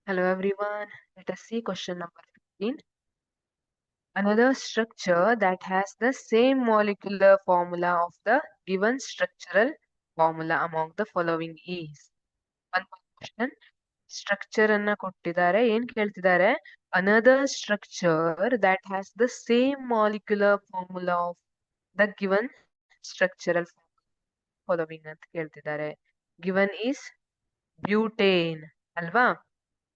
Hello everyone. Let us see question number 15. Another structure that has the same molecular formula of the given structural formula among the following is. One more question. Structure ಅನ್ನ ಕೊಟ್ಟಿದ್ದಾರೆ. ಏನ್ ಕೇಳ್ತಿದ್ದಾರೆ? Another structure that has the same molecular formula of the given structural following ಅಂತ ಕೇಳ್ತಿದ್ದಾರೆ. Given is butane ಅಲ್ವಾ?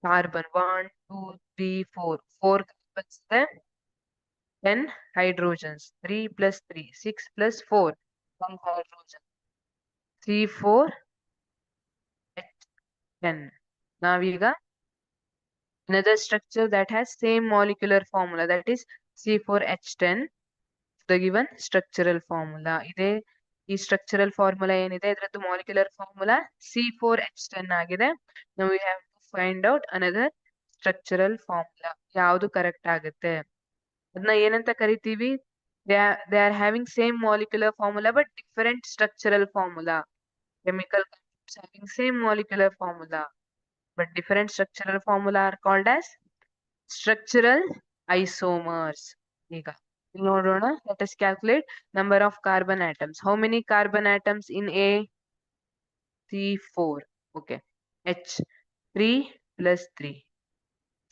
Carbon 1, 2, 3, 4. 4 carbons ಇದೆ. 10 hydrogens. 3 plus 3. 6 plus 4. 1 hydrogen. 3, 4, 10. ನಾವೀಗ another structure that has same molecular formula, that is C4H10, the given structural formula. ಇದೆ ಈ structural formula ಏನಿದೆ ಇದರದ್ದು molecular formula C4H10 ಆಗಿದೆ. Now we have to find out another structural formula. ಯಾವುದು correct ಆಗುತ್ತೆ? ಅದನ್ನ ಏನಂತ ಕರಿತೀವಿ? They are having same molecular formula but different structural formula. Chemical compounds having same molecular formula but different structural formula are called as structural isomers. ಈಗ ನೋಡೋಣ. Let us calculate number of carbon atoms. How many carbon atoms in A? C4. Okay. H 3 plus 3.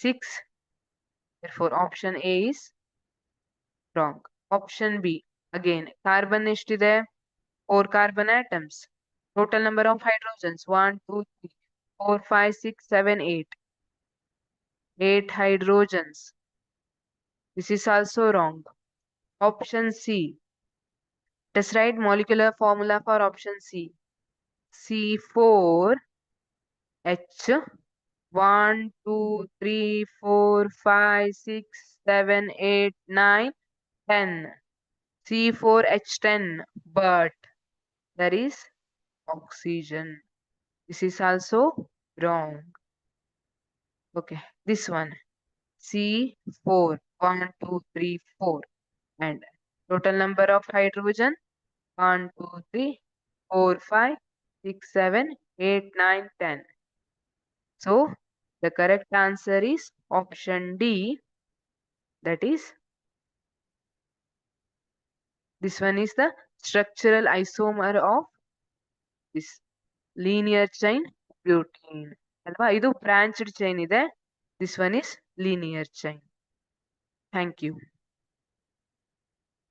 6. Therefore option A is wrong. Option B. Again, carbon ಎಷ್ಟಿದೆ? 4 carbon atoms. Total number of hydrogens 1, 2, 3, 4, 5, 6, 7, 8. 8 hydrogens. This is also wrong. Option C. Let us write molecular formula for option C. C4H 1, 2, 3, 4, 5, 6, 7, 8, 9, 10. C4H10, but there is oxygen. This is also wrong. Okay, this one. C4, 1, 2, 3, 4. And total number of hydrogen 1, 2, 3, 4, 5, 6, 7, 8, 9, 10. So the correct answer is option D. That is, this one is the structural isomer of this linear chain butane. ಅಲ್ವಾ? ಇದು branched chain ಇದೆ. This one is linear chain. Thank you.